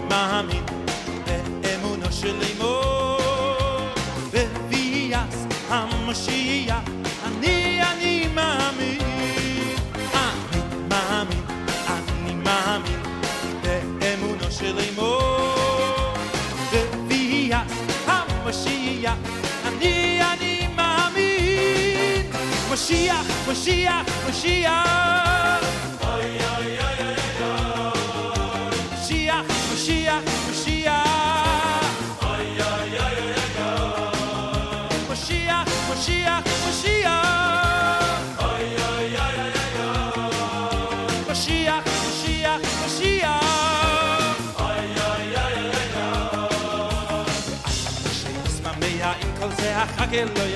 מאמין באמונו שלמו בביאת המשיח אני מאמין באמונו שלמו בביאת המשיח אני מאמין משיח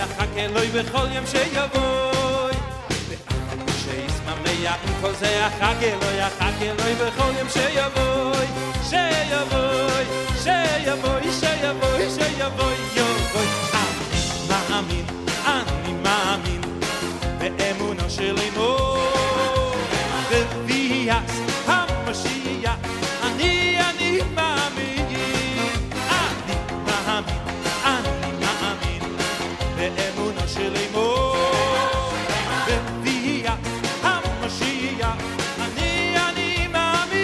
יחכה לו בכל יום שיבוא שישמח עם כל זה יחכה לו בכל יום שיבוא אני מאמין באמונו שלמו בביאת המשיח אני מאמין באמונו שלמו בביאת המשיח אני מאמין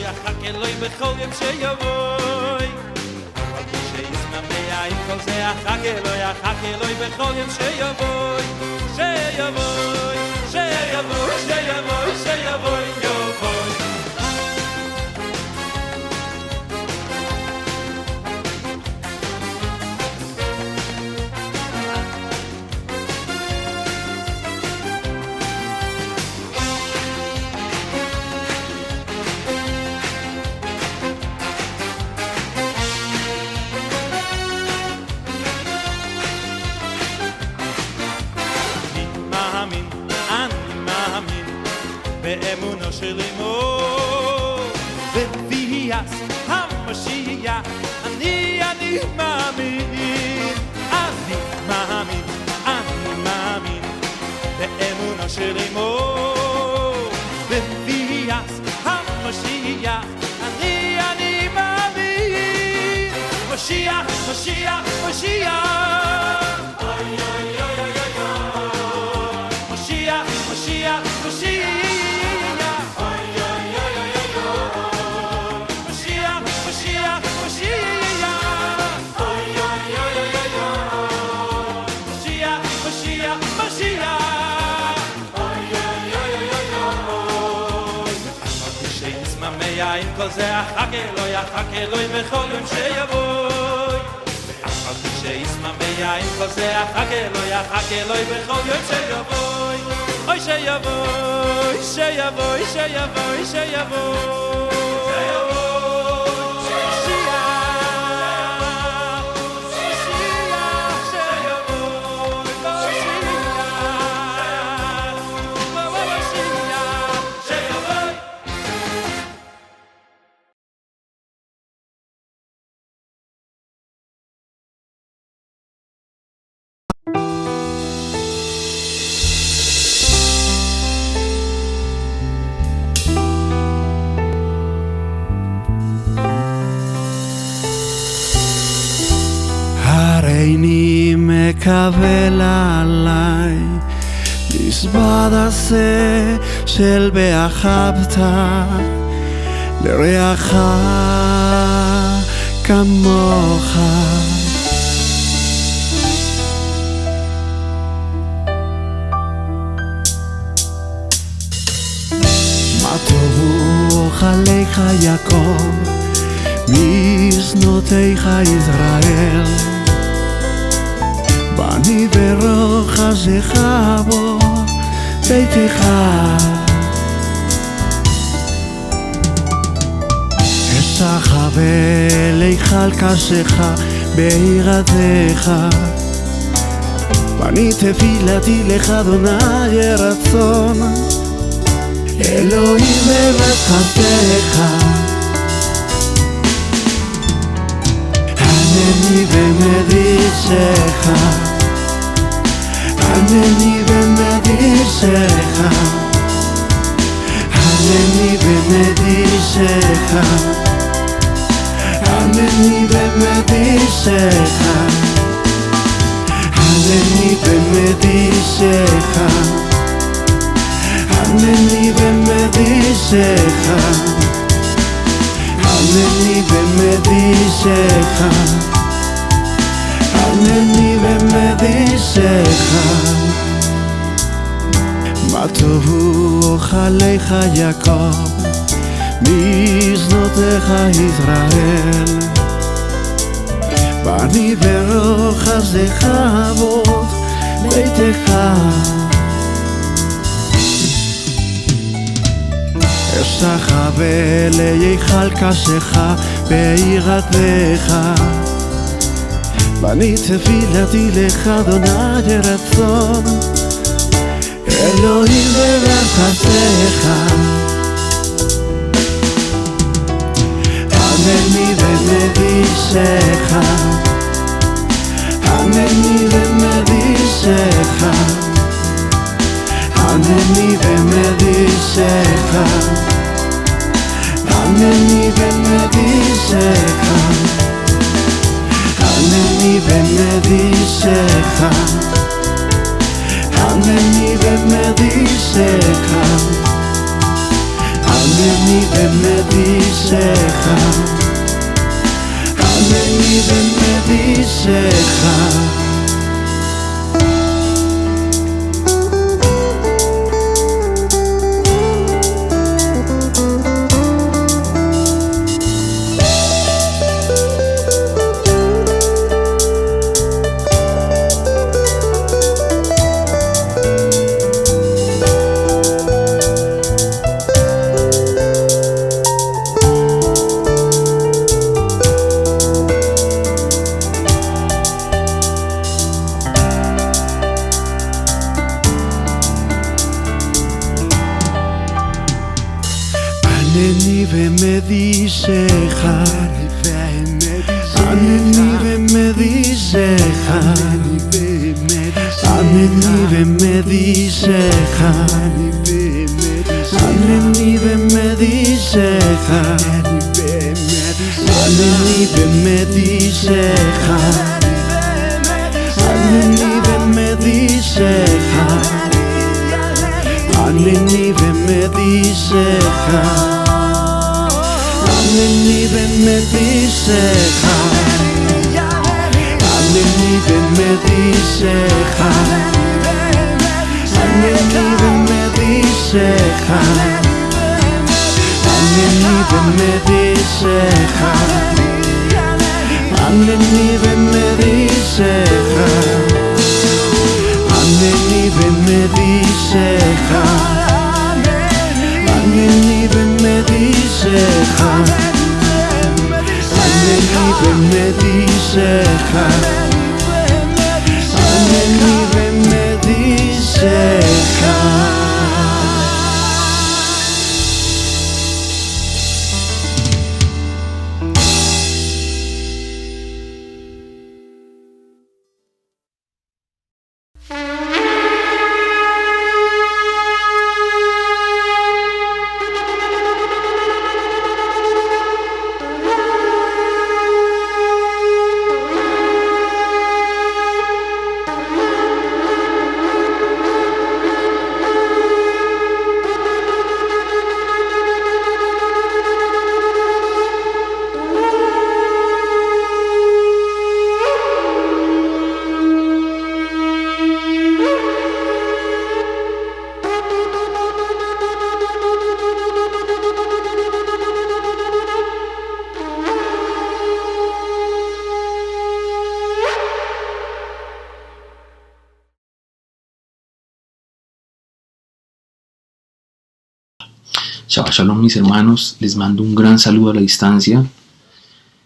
יחכה לו בכל יום שיבוא שישמח עם כל זה יחכה לו בכל יום שיבוא באמונו שלמו בביאת המשיח אני מאמין באמונו שלמו בביאת המשיח אני מאמין משיח עם כל זה יחכה לו בכל יום שיבוא שישמח עם כל זה יחכה לו בכל יום שיבוא שיבוא הריני מקבל עליי מזבד הזה של באחבת לרעך כמוך מה טובו אוכליך יעקב מזנותיך ישראל בני ברוך עזך בו ביתך אשך ולהיכל קשך ביראתך. ואני תפילתי לך אדוני רצון, אלוהים בבת חסדך. הנני ומדישך, הנני ומדישך, הנני ומדישך, הנני ומדישך, הנני ומדישך, הנני ומדישך, הנני ומדישך, הנני ומדישך. מה טובו אוכליך יעקב, מזנותיך ישראל. ואני ברוך חסדך אבות ביתך. אשתחווה להיכל קשך ביראתך. ואני תפילתי לך אדוני רצון, אלוהים בבת חסדך. הנני ומדישך, הנני ומדישך, הנני ומדישך, הנני ומדישך, הנני ומדישך, הנני ומדישך, הנני ומדישך, הנני ומדישך. הנני ומדישך, הנני ומדישך, הנני ומדישך, הנני ומדישך, הנני ומדישך, הנני ומדישך, הנני ומדישך, הנני ומדישך, הנני ומדישך, הנני ומדישך, הנני ומדישך, הנני ומדישך, הנני ומדישך, הנני ומדישך, הנני ומדישך, הנני ומדישך. Shabbat Shalom, mis hermanos, les mando un gran saludo a la distancia.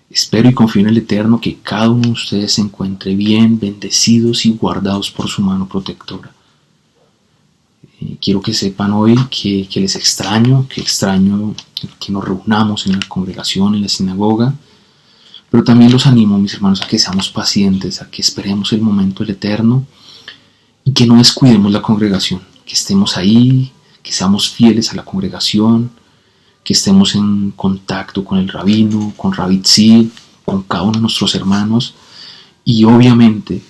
Espero y confío en el Eterno que cada uno de ustedes se encuentre bien, bendecidos y guardados por su mano protectora. Quiero que sepan hoy que les extraño, que nos reunamos en la congregación, en la sinagoga, pero también los animo, mis hermanos, a que seamos pacientes, a que esperemos el momento del Eterno y que no descuidemos la congregación, que estemos ahí, que seamos fieles a la congregación, que estemos en contacto con el rabino, con Rabbi Tzvi, con cada uno de nuestros hermanos y obviamente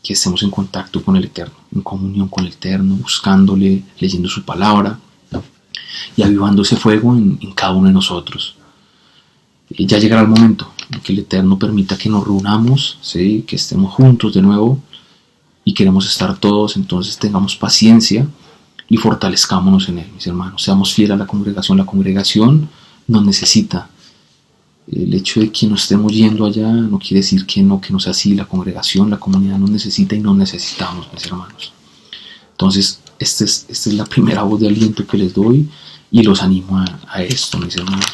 que estemos en contacto con el Eterno, en comunión con el Eterno, buscándole, leyendo su palabra y avivando ese fuego en cada uno de nosotros. Ya llegará el momento en que el Eterno permita que nos reunamos, ¿sí? Que estemos juntos de nuevo y queremos estar todos, entonces tengamos paciencia y fortalezcámonos en Él, mis hermanos. Seamos fieles a la congregación nos necesita. El hecho de que no estemos yendo allá no quiere decir que no sea así. La congregación, la comunidad nos necesita y nos necesitamos, mis hermanos. Entonces, esta es la primera voz de aliento que les doy y los animo a esto, mis hermanos.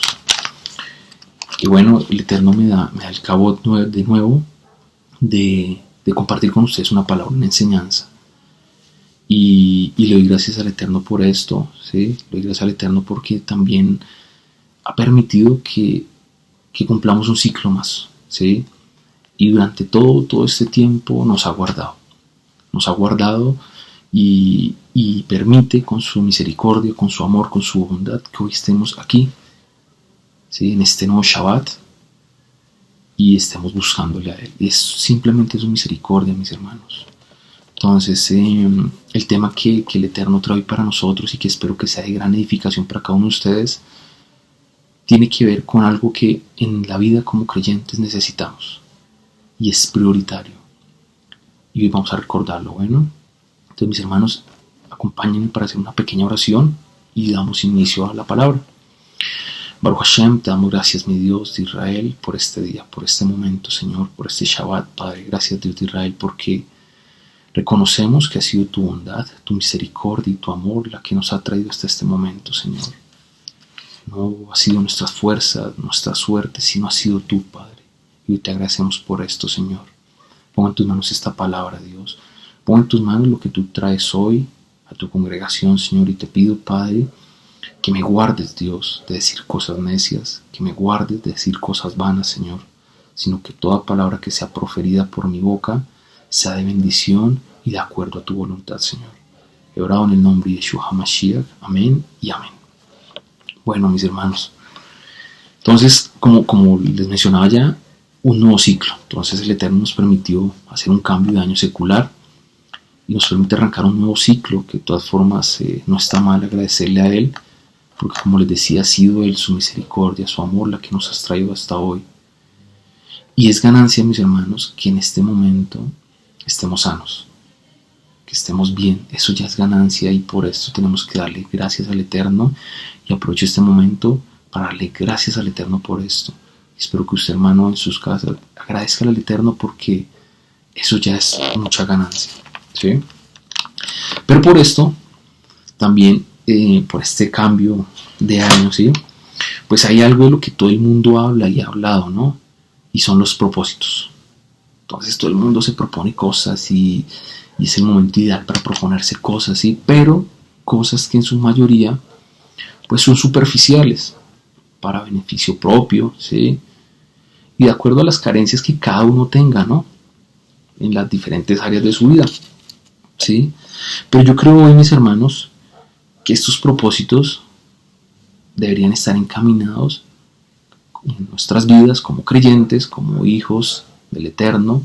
Y bueno, el Eterno me da el cabo de nuevo de compartir con ustedes una palabra, una enseñanza. Y le doy gracias al Eterno por esto, ¿sí? Le doy gracias al Eterno porque también ha permitido que cumplamos un ciclo más, ¿sí? Y durante todo este tiempo nos ha guardado y permite con su misericordia, con su amor, con su bondad que hoy estemos aquí, ¿sí? En este nuevo Shabbat y estemos buscándole a Él. Simplemente su misericordia, mis hermanos. Entonces, el tema que el Eterno trae para nosotros y que espero que sea de gran edificación para cada uno de ustedes, tiene que ver con algo que en la vida como creyentes necesitamos y es prioritario. Y hoy vamos a recordarlo, ¿bueno? Entonces, mis hermanos, acompáñenme para hacer una pequeña oración y damos inicio a la palabra. Baruch Hashem, te damos gracias, mi Dios de Israel, por este día, por este momento, Señor, por este Shabbat, Padre. Gracias, Dios de Israel, porque reconocemos que ha sido tu bondad, tu misericordia y tu amor la que nos ha traído hasta este momento, Señor. No ha sido nuestras fuerzas, nuestra suerte, sino ha sido tú, Padre. Y hoy te agradecemos por esto, Señor. Pon en tus manos esta palabra, Dios. Pon en tus manos lo que tú traes hoy a tu congregación, Señor. Y te pido, Padre, que me guardes, Dios, de decir cosas necias, que me guardes de decir cosas vanas, Señor, sino que toda palabra que sea proferida por mi boca sea de bendición y de acuerdo a tu voluntad, Señor. He orado en el nombre de Yeshua HaMashiach. Amén y amén. Bueno, mis hermanos, entonces, como les mencionaba ya, un nuevo ciclo. Entonces el Eterno nos permitió hacer un cambio de año secular y nos permite arrancar un nuevo ciclo, que de todas formas no está mal agradecerle a Él, porque como les decía, ha sido Él, su misericordia, su amor, la que nos ha traído hasta hoy. Y es ganancia, mis hermanos, que en este momento estemos sanos, que estemos bien. Eso ya es ganancia y por esto tenemos que darle gracias al Eterno. Y aprovecho este momento para darle gracias al Eterno por esto. Espero que usted, hermano, en sus casas agradezca al Eterno porque eso ya es mucha ganancia, ¿sí? Pero por esto, también por este cambio de año, ¿sí? Pues hay algo de lo que todo el mundo habla y ha hablado, ¿no? Y son los propósitos. Entonces todo el mundo se propone cosas y es el momento ideal para proponerse cosas, ¿sí? Pero cosas que en su mayoría pues son superficiales, para beneficio propio, ¿sí? Y de acuerdo a las carencias que cada uno tenga, ¿no? En las diferentes áreas de su vida, ¿sí? Pero yo creo hoy, mis hermanos, que estos propósitos deberían estar encaminados en nuestras vidas como creyentes, como hijos del Eterno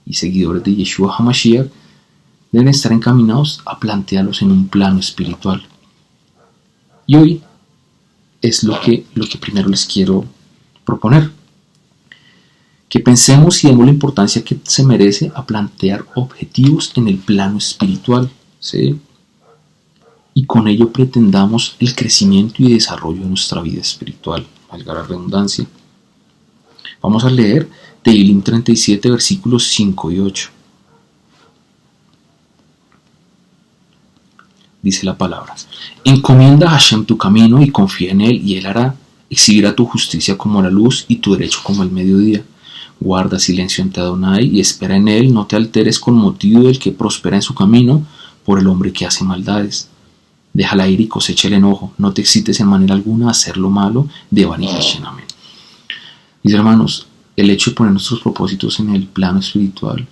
y seguidores de Yeshua HaMashiach, deben estar encaminados a plantearlos en un plano espiritual. Y hoy es lo que primero les quiero proponer. Que pensemos y demos la importancia que se merece a plantear objetivos en el plano espiritual, ¿sí? Y con ello pretendamos el crecimiento y desarrollo de nuestra vida espiritual, valga la redundancia. Vamos a leer Tehilim 37, versículos 5 y 8. Dice la palabra: encomienda a Hashem tu camino y confía en Él, y Él hará. exhibirá tu justicia como la luz y tu derecho como el mediodía. Guarda silencio ante Adonai y espera en él, no te alteres con motivo del que prospera en su camino por el hombre que hace maldades. Déjala ir y cosecha el enojo, no te excites en manera alguna a hacer lo malo de Bani Hashem. Amén. Mis hermanos, el hecho de poner nuestros propósitos en el plano espiritual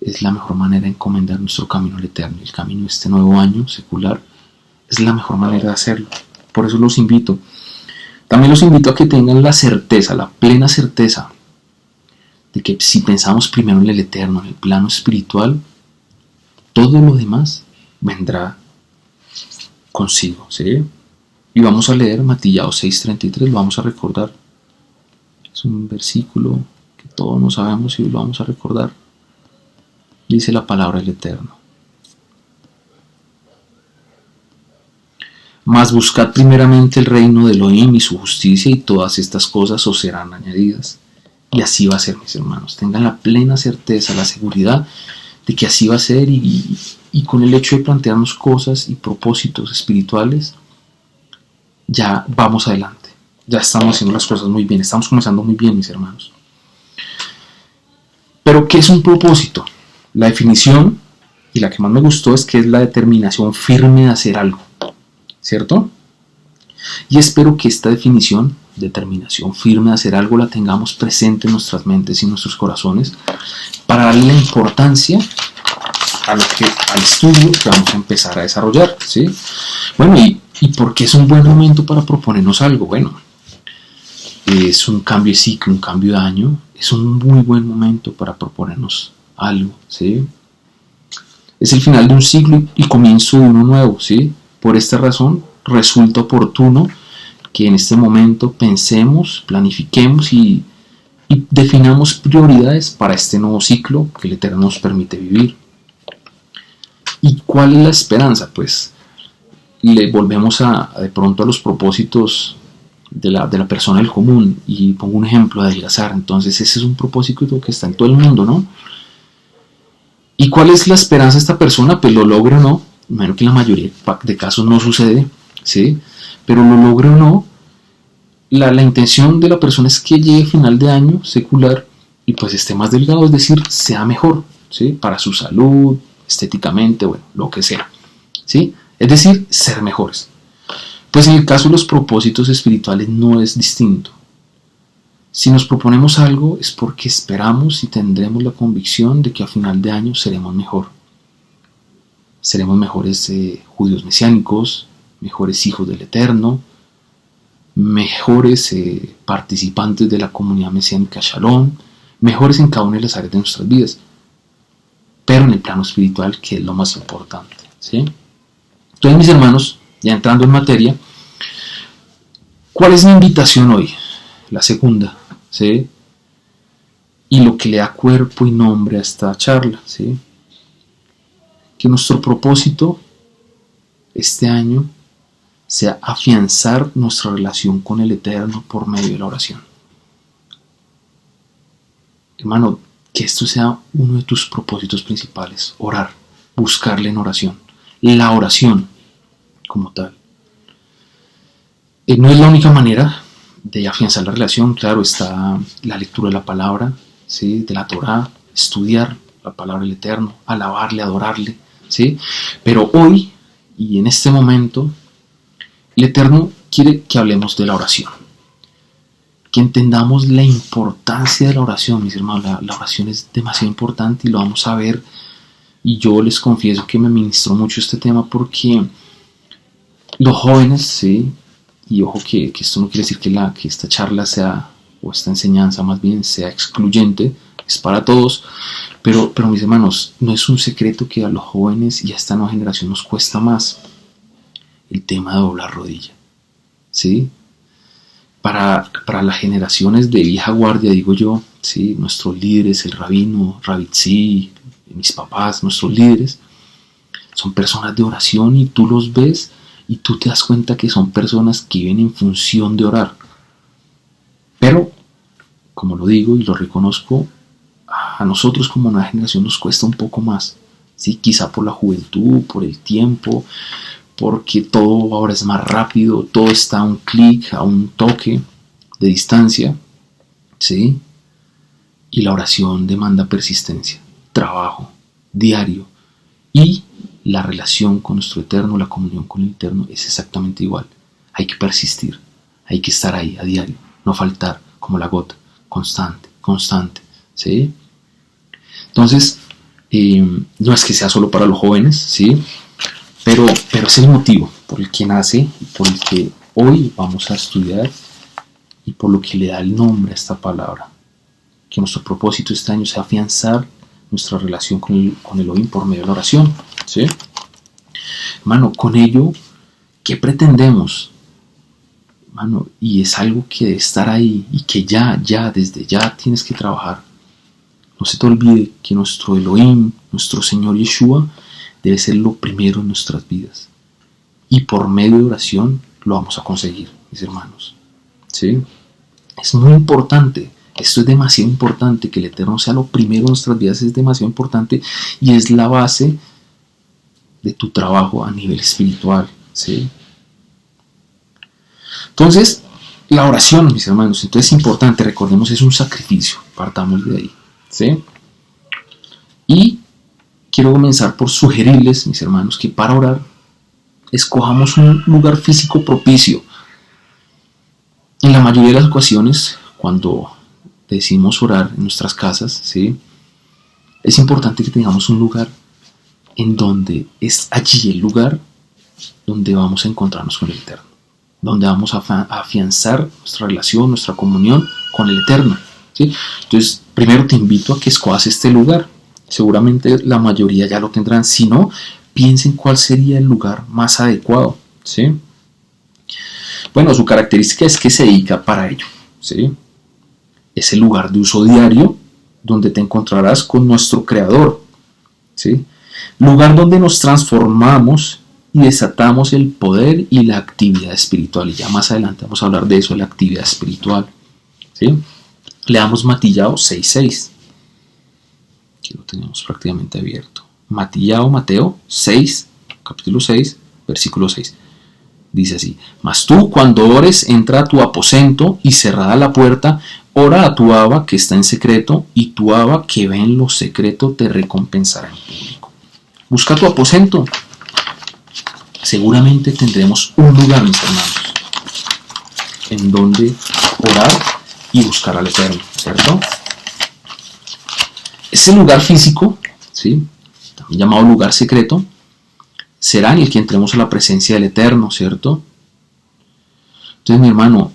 es la mejor manera de encomendar nuestro camino al Eterno. El camino de este nuevo año secular es la mejor manera de hacerlo. Por eso los invito. También los invito a que tengan la certeza, la plena certeza, de que si pensamos primero en el Eterno, en el plano espiritual, todo lo demás vendrá consigo, ¿sí? Y vamos a leer Matías 6:33, lo vamos a recordar. Es un versículo que todos no sabemos y lo vamos a recordar. Dice la palabra del Eterno: mas buscad primeramente el reino de Elohim y su justicia, y todas estas cosas os serán añadidas. Y así va a ser, mis hermanos. Tengan la plena certeza, la seguridad de que así va a ser, y con el hecho de plantearnos cosas y propósitos espirituales, ya vamos adelante. Ya estamos haciendo las cosas muy bien, estamos comenzando muy bien, mis hermanos. Pero, ¿qué es un propósito? La definición, y la que más me gustó, es que es la determinación firme de hacer algo, ¿cierto? Y espero que esta definición, determinación firme de hacer algo, la tengamos presente en nuestras mentes y en nuestros corazones para darle la importancia al estudio que vamos a empezar a desarrollar, ¿sí? Bueno, ¿y por qué es un buen momento para proponernos algo? Bueno, es un cambio de ciclo, un cambio de año, es un muy buen momento para proponernos algo, ¿sí? Es el final de un ciclo y comienzo de uno nuevo, ¿sí? Por esta razón resulta oportuno que en este momento pensemos, planifiquemos y definamos prioridades para este nuevo ciclo que el Eterno nos permite vivir. ¿Y cuál es la esperanza? Pues le volvemos de pronto a los propósitos de la persona del común, y pongo un ejemplo de Elazar. Entonces ese es un propósito que está en todo el mundo, ¿no? ¿Y cuál es la esperanza de esta persona? Pues lo logre o no, imagino que en la mayoría de casos no sucede, ¿sí? Pero lo logre o no, la intención de la persona es que llegue a final de año secular y pues esté más delgado, es decir, sea mejor, ¿sí? Para su salud, estéticamente, bueno, lo que sea, ¿sí? Es decir, ser mejores. Pues en el caso de los propósitos espirituales no es distinto. Si nos proponemos algo es porque esperamos y tendremos la convicción de que a final de año seremos mejor. Seremos mejores judíos mesiánicos, mejores hijos del Eterno, mejores participantes de la comunidad mesiánica Shalom, mejores en cada una de las áreas de nuestras vidas, pero en el plano espiritual, que es lo más importante, ¿sí? Entonces, mis hermanos, ya entrando en materia, ¿cuál es mi invitación hoy? La segunda, ¿sí? Y lo que le da cuerpo y nombre a esta charla, ¿sí? Que nuestro propósito este año sea afianzar nuestra relación con el Eterno por medio de la oración. Hermano, que esto sea uno de tus propósitos principales, orar, buscarle en oración. La oración como tal. No es la única manera de afianzar la relación. Claro, está la lectura de la palabra, ¿sí? De la Torá, estudiar la palabra del Eterno, alabarle, adorarle, ¿sí? Pero hoy y en este momento, el Eterno quiere que hablemos de la oración, que entendamos la importancia de la oración, mis hermanos. La oración es demasiado importante y lo vamos a ver, y yo les confieso que me ministró mucho este tema porque los jóvenes, ¿sí? Y ojo que esto no quiere decir que esta charla sea, o esta enseñanza más bien, sea excluyente, es para todos, pero mis hermanos, no es un secreto que a los jóvenes y a esta nueva generación nos cuesta más el tema de doblar rodilla, ¿sí? Para las generaciones de vieja guardia, digo yo, ¿sí? Nuestros líderes, el rabino, Rabitzi, mis papás, nuestros líderes, son personas de oración y tú los ves y tú te das cuenta que son personas que viven en función de orar. Pero, como lo digo y lo reconozco, a nosotros como una generación nos cuesta un poco más, ¿sí? Quizá por la juventud, por el tiempo, porque todo ahora es más rápido, todo está a un clic, a un toque de distancia, ¿sí? Y la oración demanda persistencia, trabajo diario, y la relación con nuestro Eterno, la comunión con el Eterno es exactamente igual. Hay que persistir, hay que estar ahí a diario, no faltar como la gota, constante, ¿sí? Entonces, no es que sea solo para los jóvenes, ¿sí? Pero es el motivo por el que nace y por el que hoy vamos a estudiar y por lo que le da el nombre a esta palabra. Que nuestro propósito este año sea afianzar nuestra relación con el Elohim por medio de la oración, ¿sí? Hermano, con ello, ¿qué pretendemos? Hermano, y es algo que debe estar ahí y que desde ya tienes que trabajar. No se te olvide que nuestro Elohim, nuestro Señor Yeshua, debe ser lo primero en nuestras vidas. Y por medio de oración lo vamos a conseguir, mis hermanos, ¿sí? Es muy importante. Esto es demasiado importante, que el Eterno sea lo primero en nuestras vidas, es demasiado importante y es la base de tu trabajo a nivel espiritual, ¿sí? Entonces, la oración, mis hermanos, entonces es importante, recordemos, es un sacrificio, partamos de ahí, ¿sí? Y quiero comenzar por sugerirles, mis hermanos, que para orar escojamos un lugar físico propicio. En la mayoría de las ocasiones, cuando decimos orar en nuestras casas, ¿sí? Es importante que tengamos un lugar en donde es allí el lugar donde vamos a encontrarnos con el Eterno, donde vamos a afianzar nuestra relación, nuestra comunión con el Eterno, ¿sí? Entonces, primero te invito a que escojas este lugar. Seguramente la mayoría ya lo tendrán. Si no, piensen cuál sería el lugar más adecuado, ¿sí? Bueno, su característica es que se dedica para ello, ¿sí? Es el lugar de uso diario donde te encontrarás con nuestro Creador, ¿sí? Lugar donde nos transformamos y desatamos el poder y la actividad espiritual. Y ya más adelante vamos a hablar de eso, de la actividad espiritual, ¿sí? Le damos Matillao 6:6. Aquí lo tenemos prácticamente abierto. Mateo 6, capítulo 6, versículo 6. Dice así: mas tú, cuando ores, entra a tu aposento y cerrada la puerta, ora a tu Abba que está en secreto, y tu Abba que ve en lo secreto te recompensará en público. Busca tu aposento. Seguramente tendremos un lugar, mis hermanos, en donde orar y buscar al Eterno, ¿cierto? Ese lugar físico, ¿sí?, también llamado lugar secreto, será en el que entremos a la presencia del Eterno, ¿cierto? Entonces, mi hermano,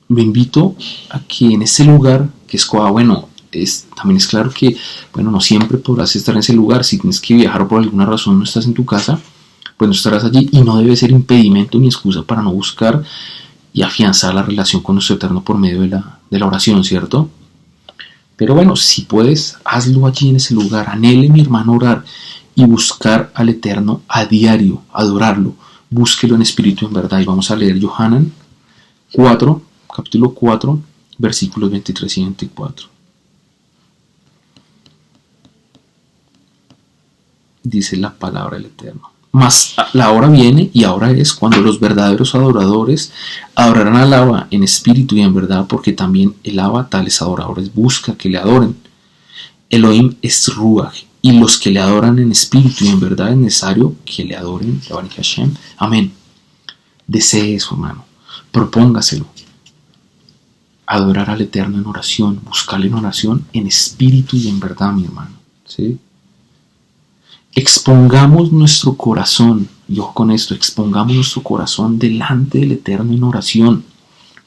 lo invito a que en ese lugar que escoja, también es claro que, no siempre podrás estar en ese lugar. Si tienes que viajar o por alguna razón no estás en tu casa, pues no estarás allí, y no debe ser impedimento ni excusa para no buscar y afianzar la relación con nuestro Eterno por medio de la oración, ¿cierto? Pero si puedes, hazlo allí en ese lugar. Anhele, mi hermano, orar y buscar al Eterno a diario, adorarlo. Búsquelo en espíritu y en verdad. Y vamos a leer Yohanan 4, capítulo 4, versículos 23 y 24. Dice la palabra del Eterno: mas la hora viene, y ahora es, cuando los verdaderos adoradores adorarán al Abba en espíritu y en verdad, porque también el Abba tales adoradores busca que le adoren. Elohim es Ruach, y los que le adoran en espíritu y en verdad es necesario que le adoren. Hashem. Amén. Desee eso, hermano. Propóngaselo. Adorar al Eterno en oración, buscarle en oración, en espíritu y en verdad, mi hermano, ¿sí? Expongamos nuestro corazón, y ojo con esto, expongamos nuestro corazón delante del Eterno en oración.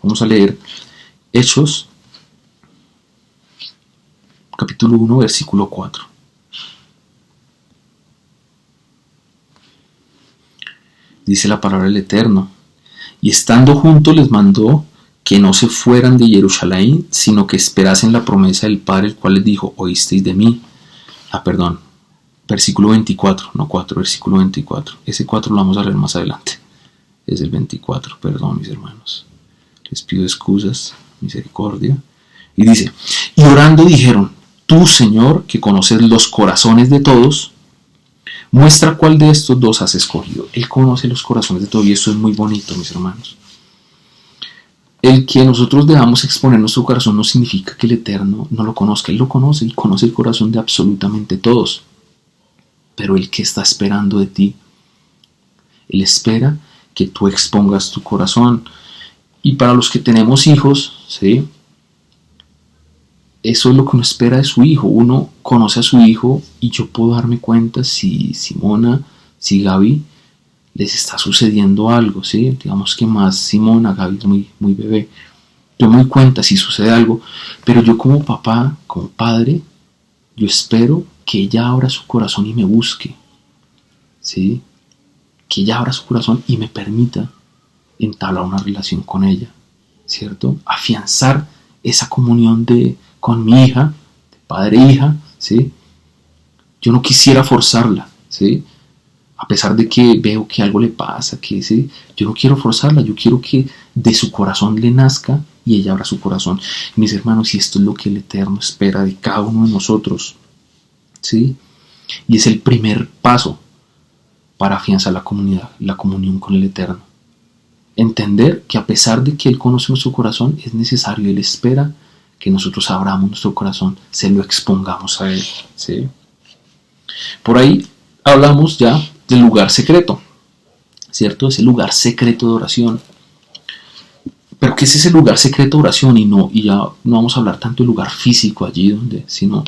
Vamos a leer Hechos, capítulo 1, versículo 4. Dice la palabra del Eterno: y estando juntos les mandó que no se fueran de Jerusalén, sino que esperasen la promesa del Padre, el cual les dijo: oísteis de mí. Versículo 24, no 4, versículo 24. Ese 4 lo vamos a leer más adelante. Es el 24, perdón, mis hermanos. Les pido excusas, misericordia. Y dice: y orando dijeron: tú, Señor, que conoces los corazones de todos, Muestra cuál de estos dos has escogido. Él conoce los corazones de todos y esto es muy bonito, mis hermanos. El que nosotros dejamos exponer nuestro corazón no significa que el Eterno no lo conozca. Él lo conoce y conoce el corazón de absolutamente todos. Pero Él que está esperando de ti, Él espera que tú expongas tu corazón. Y para los que tenemos hijos, ¿sí? Eso es lo que uno espera de su hijo. Uno conoce a su hijo y yo puedo darme cuenta si Simona, si Gaby les está sucediendo algo, ¿sí? Digamos que más Simona, Gaby es muy bebé. Yo me doy cuenta si sucede algo, pero yo como papá, como padre, yo espero que ella abra su corazón y me busque, ¿sí? Que ella abra su corazón y me permita entablar una relación con ella, ¿cierto? Afianzar esa comunión con mi hija, de padre e hija, ¿sí? Yo no quisiera forzarla, ¿sí? A pesar de que veo que algo le pasa, ¿sí? Yo no quiero forzarla, yo quiero que de su corazón le nazca y ella abra su corazón. Mis hermanos, y esto es lo que el Eterno espera de cada uno de nosotros, ¿sí? Y es el primer paso para afianzar la comunión con el Eterno. Entender que a pesar de que Él conoce nuestro corazón, es necesario, Él espera que nosotros abramos nuestro corazón, se lo expongamos a Él, ¿sí? Por ahí hablamos ya del lugar secreto, ¿cierto? Ese lugar secreto de oración. Pero ¿qué es ese lugar secreto de oración? Y ya no vamos a hablar tanto del lugar físico allí, sino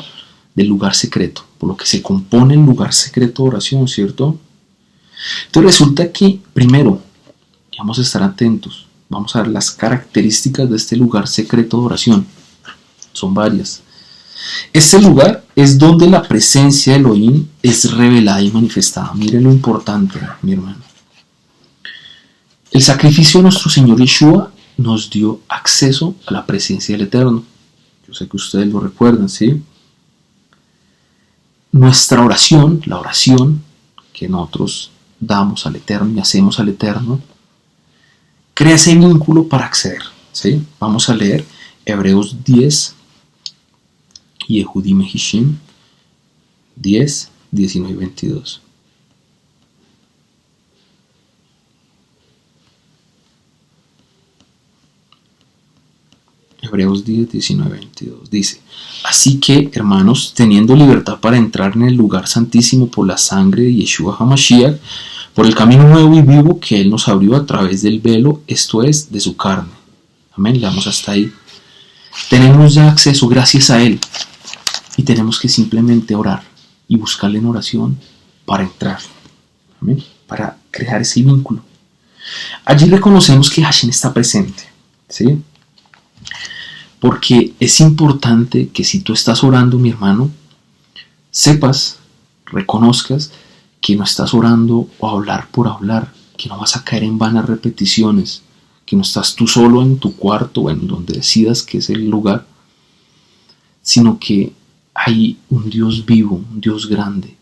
del lugar secreto, por lo que se compone el lugar secreto de oración, ¿cierto? Entonces resulta que, primero, vamos a estar atentos, vamos a ver las características de este lugar secreto de oración. Son varias. Este lugar es donde la presencia de Elohim es revelada y manifestada. Miren lo importante, mi hermano. El sacrificio de nuestro Señor Yeshua nos dio acceso a la presencia del Eterno. Yo sé que ustedes lo recuerdan, ¿sí? Nuestra oración, la oración que nosotros damos al Eterno y hacemos al Eterno, crea ese vínculo para acceder, ¿sí? Vamos a leer Hebreos 10, Yehudi Mehishim 10, 19 y 22. Hebreos 10, 19 y 22 dice: Así que, hermanos, teniendo libertad para entrar en el lugar santísimo por la sangre de Yeshua HaMashiach, por el camino nuevo y vivo que Él nos abrió a través del velo, esto es, de su carne. Amén, leamos hasta ahí. Tenemos ya acceso gracias a Él. Y tenemos que simplemente orar y buscarle en oración para entrar, ¿amén? Para crear ese vínculo. Allí reconocemos que Hashem está presente, ¿sí? Porque es importante que si tú estás orando, mi hermano, sepas, reconozcas que no estás orando o hablar por hablar, que no vas a caer en vanas repeticiones, que no estás tú solo en tu cuarto o en donde decidas que es el lugar, sino que hay un Dios vivo, un Dios grande,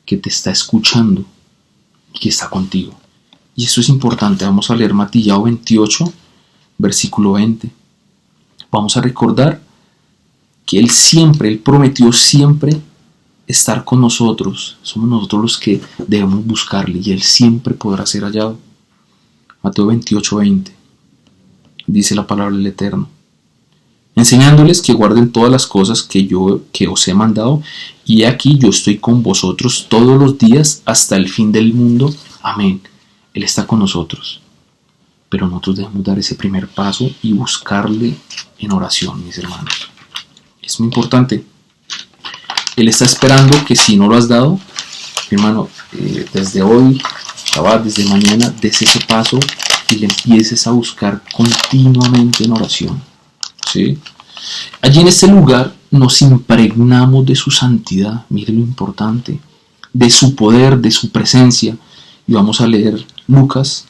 que te está escuchando y que está contigo. Y esto es importante. Vamos a leer Matillao 28, versículo 20. Vamos a recordar que Él prometió siempre estar con nosotros. Somos nosotros los que debemos buscarle y Él siempre podrá ser hallado. Mateo 28, 20. Dice la palabra del Eterno: enseñándoles que guarden todas las cosas que os he mandado, y aquí yo estoy con vosotros todos los días hasta el fin del mundo. Amén. Él está con nosotros, pero nosotros debemos dar ese primer paso y buscarle en oración, mis hermanos. Es muy importante. Él está esperando que si no lo has dado, mi hermano, desde hoy, desde mañana, des ese paso y le empieces a buscar continuamente en oración. ¿Sí? Allí en este lugar nos impregnamos de su santidad, mire lo importante, de su poder, de su presencia. Y vamos a leer Lucas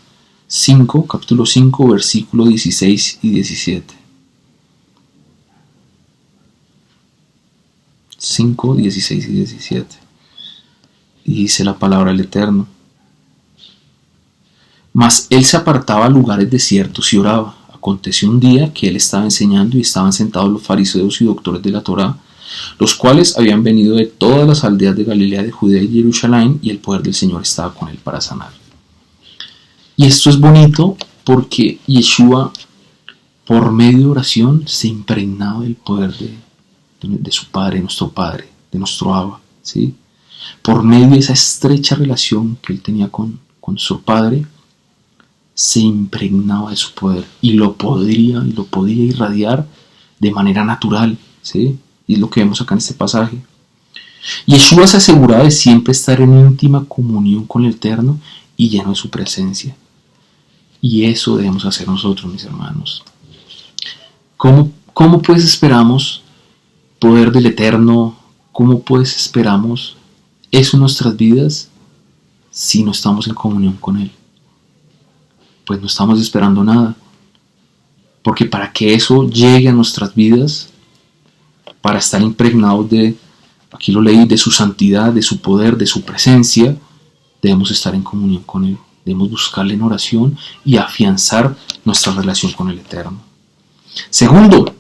5, capítulo 5, versículo 16 y 17. 5, 16 y 17. Y dice la palabra del Eterno: Mas él se apartaba a lugares desiertos y oraba. Aconteció un día que él estaba enseñando y estaban sentados los fariseos y doctores de la Torá los cuales habían venido de todas las aldeas de Galilea, de Judea y Jerusalén, y el poder del Señor estaba con él para sanar. Y esto es bonito porque Yeshua, por medio de oración, se impregnaba del poder de su Padre, de nuestro Abba, ¿sí? Por medio de esa estrecha relación que él tenía con su Padre, se impregnaba de su poder y lo podía irradiar de manera natural, ¿sí? Y es lo que vemos acá en este pasaje. Yeshua se aseguraba de siempre estar en íntima comunión con el Eterno y lleno de su presencia. Y eso debemos hacer nosotros, mis hermanos. ¿Cómo pues esperamos poder del Eterno? ¿Cómo pues esperamos eso en nuestras vidas si no estamos en comunión con Él? Pues no estamos esperando nada. Porque para que eso llegue a nuestras vidas, para estar impregnados aquí lo leí, de su santidad, de su poder, de su presencia, debemos estar en comunión con Él. Debemos buscarle en oración y afianzar nuestra relación con el Eterno. Segundo,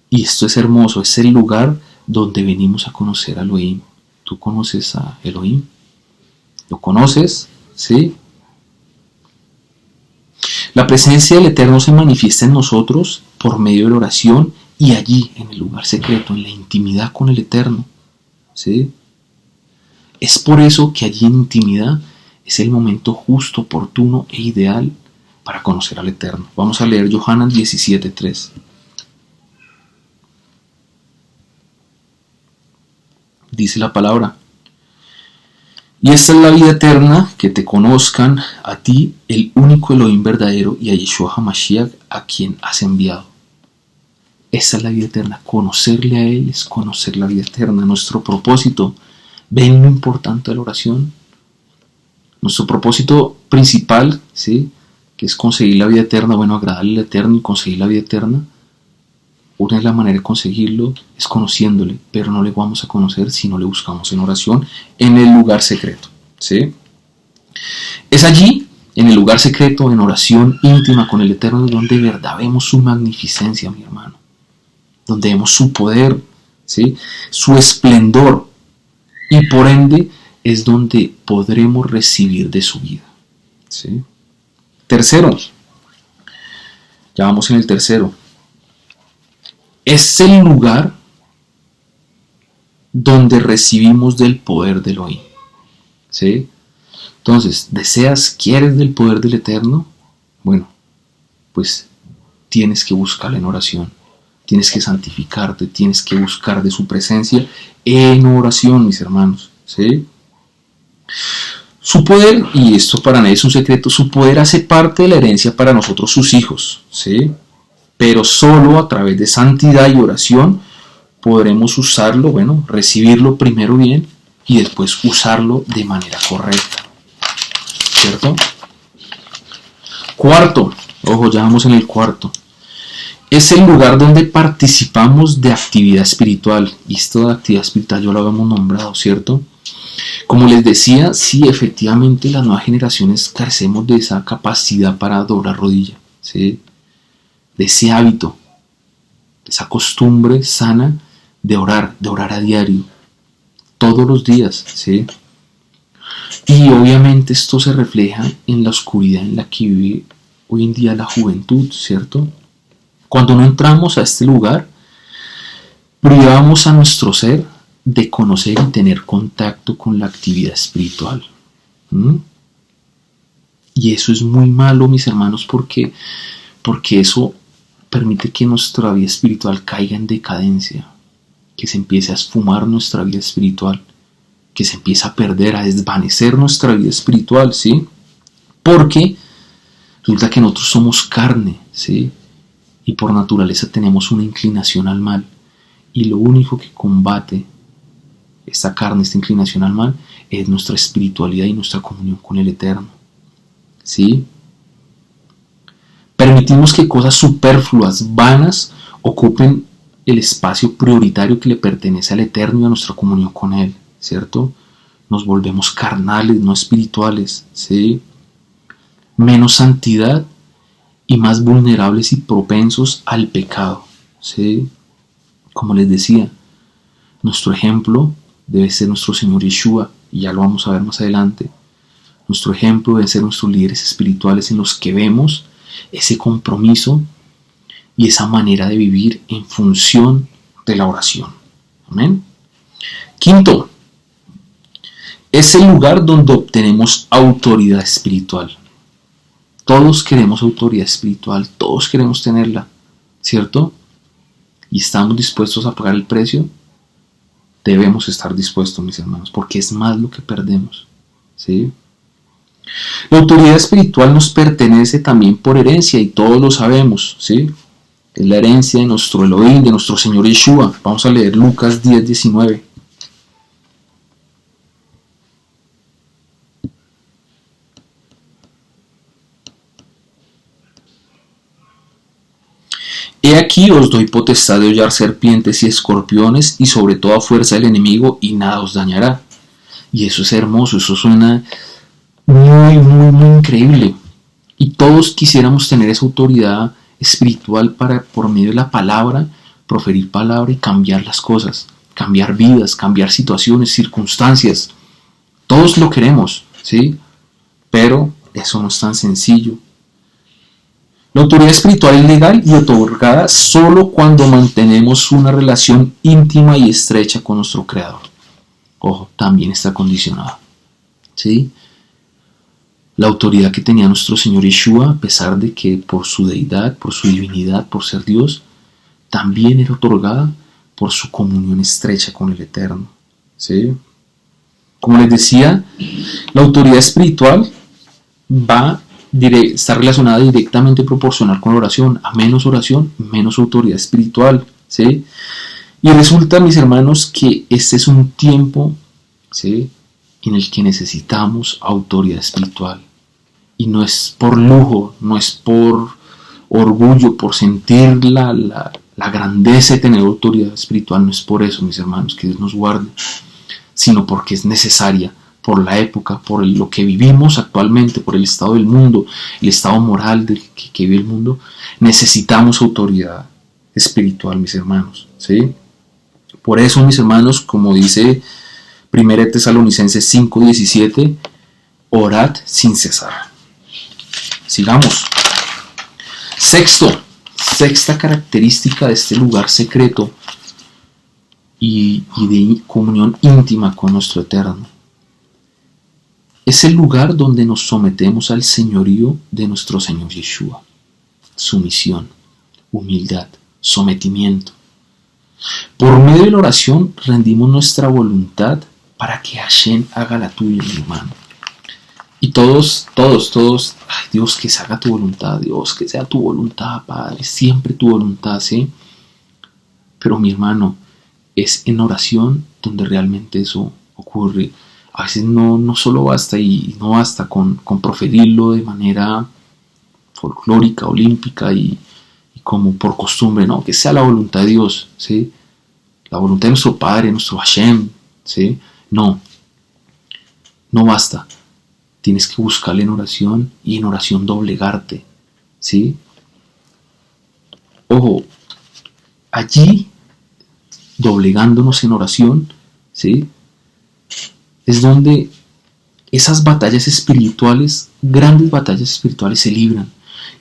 y esto es hermoso, es el lugar donde venimos a conocer a Elohim. ¿Tú conoces a Elohim? ¿Lo conoces? ¿Sí? La presencia del Eterno se manifiesta en nosotros por medio de la oración y allí, en el lugar secreto, en la intimidad con el Eterno. ¿Sí? Es por eso que allí en intimidad es el momento justo, oportuno e ideal para conocer al Eterno. Vamos a leer Yohanan 17:3. Dice la palabra: y esta es la vida eterna, que te conozcan a ti, el único Elohim verdadero, y a Yeshua HaMashiach, a quien has enviado. Esa es la vida eterna. Conocerle a Él es conocer la vida eterna. Nuestro propósito, ¿ven lo importante de la oración? Nuestro propósito principal, ¿sí?, que es conseguir la vida eterna, agradarle al Eterno y conseguir la vida eterna. Una de las maneras de conseguirlo es conociéndole, pero no le vamos a conocer si no le buscamos en oración en el lugar secreto, ¿sí? Es allí, en el lugar secreto, en oración íntima con el Eterno, donde de verdad vemos su magnificencia, mi hermano, donde vemos su poder, ¿sí?, su esplendor, y por ende es donde podremos recibir de su vida, ¿sí? Tercero, ya vamos en el tercero. Es el lugar donde recibimos del poder del Elohim, ¿sí? Entonces, ¿quieres del poder del Eterno? Bueno, pues tienes que buscarle en oración, tienes que santificarte, tienes que buscar de su presencia en oración, mis hermanos, ¿sí? Su poder, y esto para nadie es un secreto, su poder hace parte de la herencia para nosotros, sus hijos, ¿sí? Pero solo a través de santidad y oración podremos usarlo, recibirlo primero bien y después usarlo de manera correcta, ¿cierto? Cuarto, ya vamos en el cuarto. Es el lugar donde participamos de actividad espiritual. Y esto de actividad espiritual ya lo habíamos nombrado, ¿cierto? Como les decía, sí, efectivamente las nuevas generaciones carecemos de esa capacidad para doblar rodilla, ¿sí?, de ese hábito, de esa costumbre sana de orar a diario, todos los días, ¿sí? Y obviamente esto se refleja en la oscuridad en la que vive hoy en día la juventud, ¿cierto? Cuando no entramos a este lugar, privamos a nuestro ser de conocer y tener contacto con la actividad espiritual. Y eso es muy malo, mis hermanos, porque eso permite que nuestra vida espiritual caiga en decadencia, que se empiece a esfumar nuestra vida espiritual, que se empiece a perder, a desvanecer nuestra vida espiritual, ¿sí? Porque resulta que nosotros somos carne, ¿sí? Y por naturaleza tenemos una inclinación al mal, y lo único que combate esta carne, esta inclinación al mal, es nuestra espiritualidad y nuestra comunión con el Eterno, ¿sí? Permitimos que cosas superfluas, vanas, ocupen el espacio prioritario que le pertenece al Eterno y a nuestra comunión con Él, ¿cierto? Nos volvemos carnales, no espirituales, ¿sí? Menos santidad y más vulnerables y propensos al pecado, ¿sí? Como les decía, nuestro ejemplo debe ser nuestro Señor Yeshua, y ya lo vamos a ver más adelante. Nuestro ejemplo debe ser nuestros líderes espirituales en los que vemos ese compromiso y esa manera de vivir en función de la oración. Amén. Quinto, es el lugar donde obtenemos autoridad espiritual. Todos queremos autoridad espiritual, todos queremos tenerla, ¿cierto? Y estamos dispuestos a pagar el precio. Debemos estar dispuestos, mis hermanos, porque es más lo que perdemos, ¿sí? La autoridad espiritual nos pertenece también por herencia y todos lo sabemos, ¿sí? Es la herencia de nuestro Elohim, de nuestro Señor Yeshua. Vamos a leer Lucas 10:19. He aquí os doy potestad de hollar serpientes y escorpiones y sobre toda fuerza del enemigo y nada os dañará. Y eso es hermoso, eso suena muy increíble. Y todos quisiéramos tener esa autoridad espiritual para, por medio de la palabra, proferir palabra y cambiar las cosas, cambiar vidas, cambiar situaciones, circunstancias. Todos lo queremos, ¿sí? Pero eso no es tan sencillo. La autoridad espiritual es legal y otorgada solo cuando mantenemos una relación íntima y estrecha con nuestro Creador. Ojo, también está condicionada, ¿sí? La autoridad que tenía nuestro Señor Yeshua, a pesar de que por su deidad, por su divinidad, por ser Dios, también era otorgada por su comunión estrecha con el Eterno, ¿sí? Como les decía, la autoridad espiritual está relacionada directamente proporcional con la oración. A menos oración, menos autoridad espiritual, ¿sí? Y resulta, mis hermanos, que este es un tiempo, ¿sí?, en el que necesitamos autoridad espiritual. Y no es por lujo, no es por orgullo, por sentir la grandeza de tener autoridad espiritual. No es por eso, mis hermanos, que Dios nos guarde, sino porque es necesaria por la época, por lo que vivimos actualmente, por el estado del mundo, el estado moral que vive el mundo. Necesitamos autoridad espiritual, mis hermanos, ¿sí? Por eso, mis hermanos, como dice 1 Tesalonicenses 5:17, orad sin cesar. Sigamos. Sexta característica de este lugar secreto y de comunión íntima con nuestro Eterno. Es el lugar donde nos sometemos al señorío de nuestro Señor Yeshua. Sumisión, humildad, sometimiento. Por medio de la oración rendimos nuestra voluntad para que Hashem haga la tuya, mi hermano. Y todos, ay Dios, que se haga tu voluntad, Dios, que sea tu voluntad, Padre, siempre tu voluntad, ¿sí? Pero mi hermano, es en oración donde realmente eso ocurre. A veces no solo basta y no basta con proferirlo de manera folclórica, olímpica y como por costumbre, no, que sea la voluntad de Dios, ¿sí? La voluntad de nuestro Padre, nuestro Hashem, ¿sí? No basta. Tienes que buscarle en oración y en oración doblegarte, ¿sí? Ojo, allí, doblegándonos en oración, ¿sí?, es donde esas batallas espirituales, grandes batallas espirituales se libran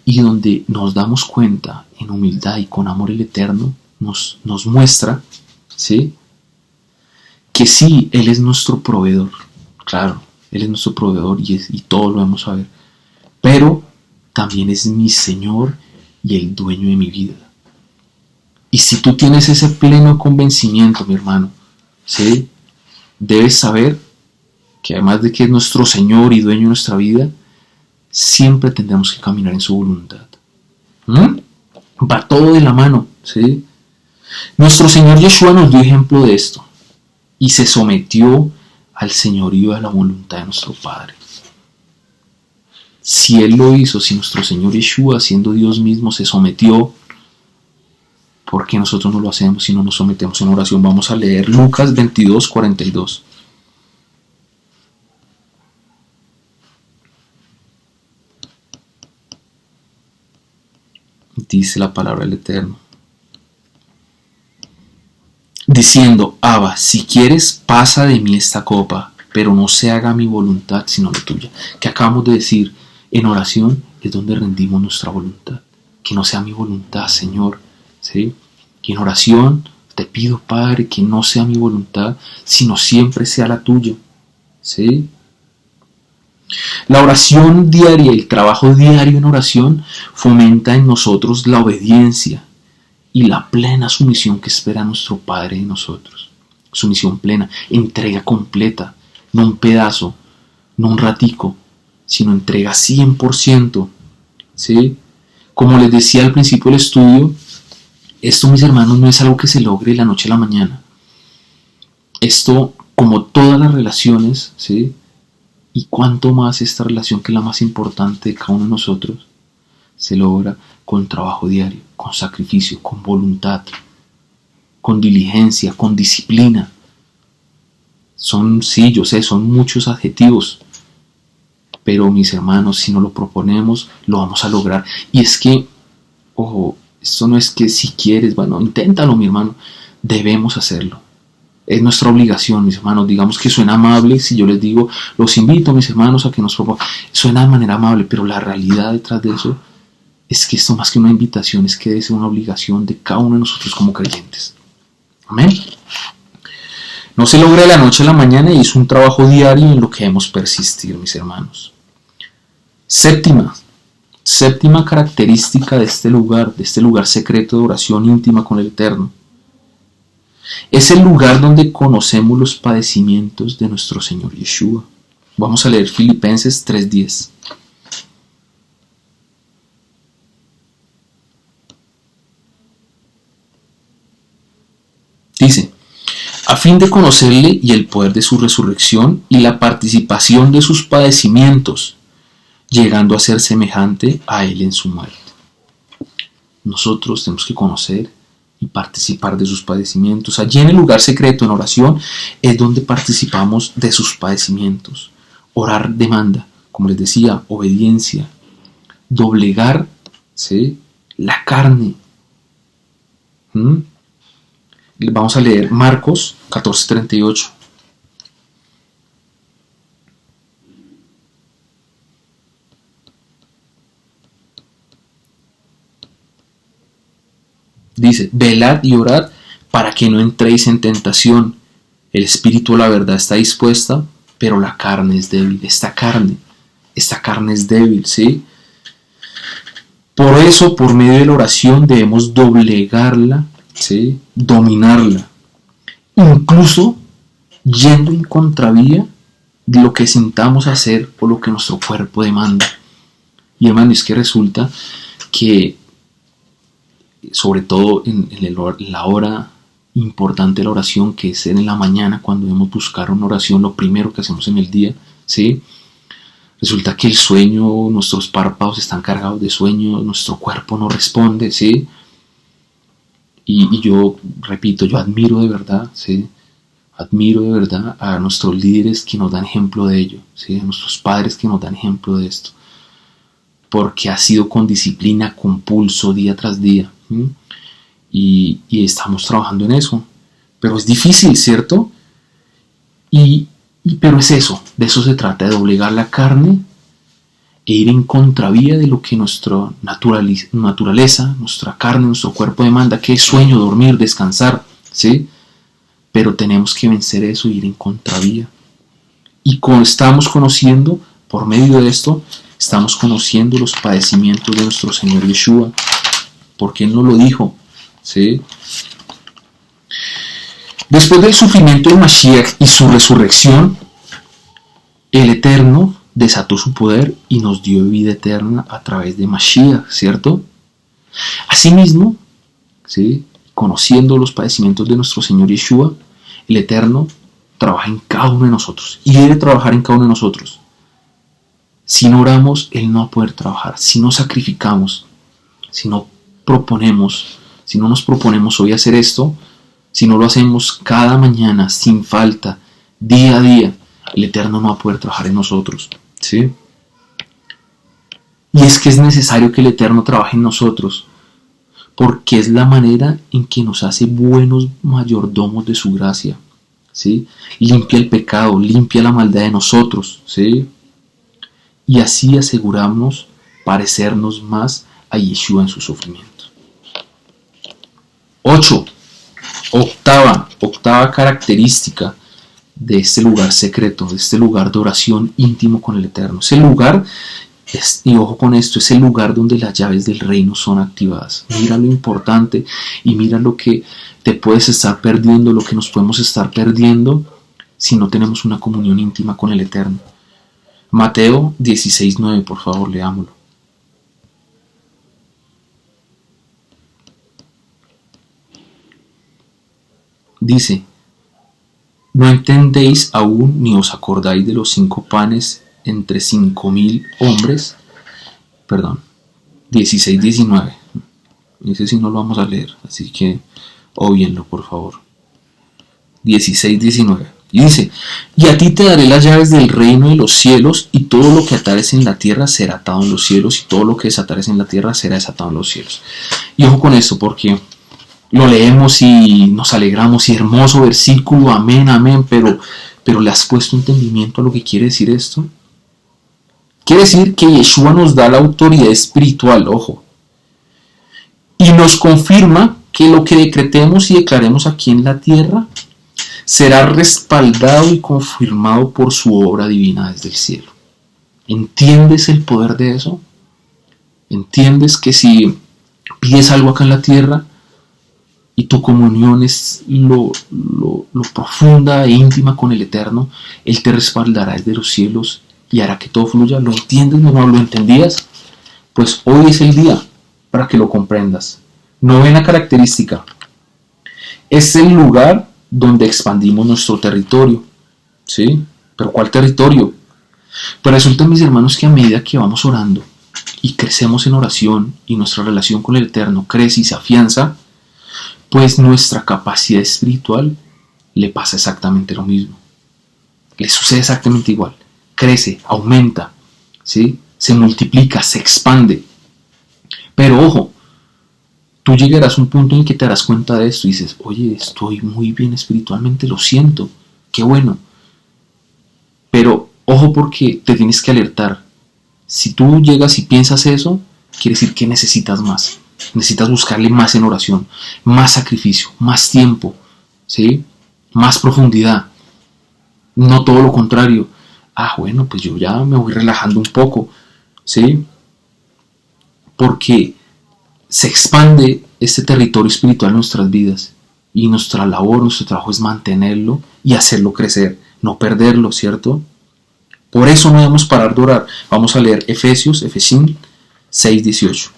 y donde nos damos cuenta en humildad y con amor el Eterno nos muestra, ¿sí?, que sí, Él es nuestro proveedor, claro, Él es nuestro proveedor y todo lo vamos a ver, pero también es mi Señor y el dueño de mi vida. Y si tú tienes ese pleno convencimiento, mi hermano, ¿sí?, debes saber que además de que es nuestro Señor y dueño de nuestra vida, siempre tendremos que caminar en su voluntad. Va todo de la mano, ¿sí? Nuestro Señor Yeshua nos dio ejemplo de esto y se sometió al señorío de la voluntad de nuestro Padre. Si Él lo hizo, si nuestro Señor Yeshua, siendo Dios mismo, se sometió, ¿por qué nosotros no lo hacemos si no nos sometemos en oración? Vamos a leer Lucas 22:42. Dice la palabra del Eterno: diciendo: Abba, si quieres, pasa de mí esta copa, pero no se haga mi voluntad sino la tuya. Que acabamos de decir, en oración es donde rendimos nuestra voluntad. Que no sea mi voluntad, Señor, ¿sí? Y en oración te pido, Padre, que no sea mi voluntad, sino siempre sea la tuya, ¿sí? La oración diaria, el trabajo diario en oración, fomenta en nosotros la obediencia y la plena sumisión que espera nuestro Padre de nosotros. Sumisión plena, entrega completa, no un pedazo, no un ratico, sino entrega 100%, ¿sí? Como les decía al principio del estudio, esto, mis hermanos, no es algo que se logre de la noche a la mañana. Esto, como todas las relaciones, ¿sí? Y cuanto más esta relación, que es la más importante de cada uno de nosotros, se logra con trabajo diario, con sacrificio, con voluntad, con diligencia, con disciplina. Sí, yo sé, son muchos adjetivos, pero mis hermanos, si no lo proponemos, lo vamos a lograr. Y es que, ojo, esto no es que si quieres, bueno, inténtalo, mi hermano, debemos hacerlo. Es nuestra obligación, mis hermanos. Digamos que suena amable si yo les digo, los invito, mis hermanos, a que nos propongan. Suena de manera amable, pero la realidad detrás de eso es que esto, más que una invitación, es que debe ser una obligación de cada uno de nosotros como creyentes. Amén. No se logra de la noche a la mañana y es un trabajo diario en lo que debemos persistir, mis hermanos. Séptima característica de este lugar secreto de oración íntima con el Eterno. Es el lugar donde conocemos los padecimientos de nuestro Señor Yeshua. Vamos a leer Filipenses 3:10. Dice: a fin de conocerle y el poder de su resurrección y la participación de sus padecimientos, llegando a ser semejante a él en su muerte. Nosotros tenemos que conocer y participar de sus padecimientos. Allí en el lugar secreto, en oración, es donde participamos de sus padecimientos. Orar demanda, como les decía, obediencia, doblegar, ¿sí?, la carne. Vamos a leer Marcos 14:38. Dice: velad y orad para que no entréis en tentación. El espíritu, la verdad, está dispuesta, pero la carne es débil. Esta carne es débil, ¿sí? Por eso, por medio de la oración, debemos doblegarla, ¿sí?, dominarla, incluso yendo en contravía de lo que sintamos hacer o lo que nuestro cuerpo demanda. Y hermano, es que resulta que, sobre todo en la hora importante de la oración, que es en la mañana, cuando debemos buscar una oración, lo primero que hacemos en el día, ¿sí?, resulta que el sueño, nuestros párpados están cargados de sueño, nuestro cuerpo no responde, ¿sí? Y yo repito, yo admiro de verdad, ¿sí?, admiro de verdad a nuestros líderes que nos dan ejemplo de ello, ¿sí?, a nuestros padres que nos dan ejemplo de esto, porque ha sido con disciplina, con pulso, día tras día, y estamos trabajando en eso, pero es difícil, ¿cierto? Pero es eso, de eso se trata, de doblegar la carne e ir en contravía de lo que nuestra naturaleza, nuestra carne, nuestro cuerpo demanda, que es sueño, dormir, descansar, ¿sí? Pero tenemos que vencer eso y ir en contravía. Y como estamos conociendo, por medio de esto, estamos conociendo los padecimientos de nuestro Señor Yeshua, porque Él nos lo dijo, ¿sí? Después del sufrimiento de Mashiach y su resurrección, el Eterno desató su poder y nos dio vida eterna a través de Mashiach, ¿cierto? Asimismo, ¿sí?, conociendo los padecimientos de nuestro Señor Yeshua, el Eterno trabaja en cada uno de nosotros y debe trabajar en cada uno de nosotros. Si no oramos, Él no va a poder trabajar. Si no sacrificamos, si no nos proponemos hoy hacer esto, si no lo hacemos cada mañana, sin falta, día a día, el Eterno no va a poder trabajar en nosotros, ¿sí? Y es que es necesario que el Eterno trabaje en nosotros, porque es la manera en que nos hace buenos mayordomos de su gracia, ¿sí? Limpia el pecado, limpia la maldad de nosotros, ¿sí? Y así aseguramos parecernos más a Yeshua en su sufrimiento. 8. Octava característica de este lugar secreto, de este lugar de oración íntimo con el Eterno. Ese lugar, y ojo con esto, es el lugar donde las llaves del reino son activadas. Mira lo importante y mira lo que te puedes estar perdiendo, lo que nos podemos estar perdiendo si no tenemos una comunión íntima con el Eterno. Mateo 16:9, por favor, leámoslo. Dice: ¿no entendéis aún ni os acordáis de los 5 panes entre 5,000 hombres? Perdón, 16:19. Ese sí no lo vamos a leer, así que óyenlo, por favor. 16:19. Y dice: y a ti te daré las llaves del reino de los cielos, y todo lo que atares en la tierra será atado en los cielos, y todo lo que desatares en la tierra será desatado en los cielos. Y ojo con esto, porque lo leemos y nos alegramos, y hermoso versículo, amén, amén, pero ¿le has puesto entendimiento a lo que quiere decir esto? Quiere decir que Yeshua nos da la autoridad espiritual, ojo, y nos confirma que lo que decretemos y declaremos aquí en la tierra será respaldado y confirmado por su obra divina desde el cielo. ¿Entiendes el poder de eso? ¿Entiendes que si pides algo acá en la tierra y tu comunión es lo profunda e íntima con el Eterno, Él te respaldará desde los cielos y hará que todo fluya? ¿Lo entiendes, mi hermano? ¿Lo entendías? Pues hoy es el día para que lo comprendas. Novena característica: es el lugar donde expandimos nuestro territorio, ¿sí? ¿Pero cuál territorio? Pues resulta, mis hermanos, que a medida que vamos orando y crecemos en oración y nuestra relación con el Eterno crece y se afianza, pues nuestra capacidad espiritual le pasa exactamente lo mismo. Le sucede exactamente igual. Crece, aumenta, ¿sí? Se multiplica, se expande. Pero ojo, tú llegarás a un punto en que te darás cuenta de esto y dices: oye, estoy muy bien espiritualmente, lo siento, qué bueno. Pero ojo, porque te tienes que alertar. Si tú llegas y piensas eso, quiere decir que necesitas más. Necesitas buscarle más en oración, más sacrificio, más tiempo, ¿sí? Más profundidad. No todo lo contrario. Bueno, pues yo ya me voy relajando un poco, ¿sí? Porque se expande este territorio espiritual en nuestras vidas, y nuestra labor, nuestro trabajo es mantenerlo y hacerlo crecer, no perderlo, ¿cierto? Por eso no debemos parar de orar. Vamos a leer Efesios 6:18.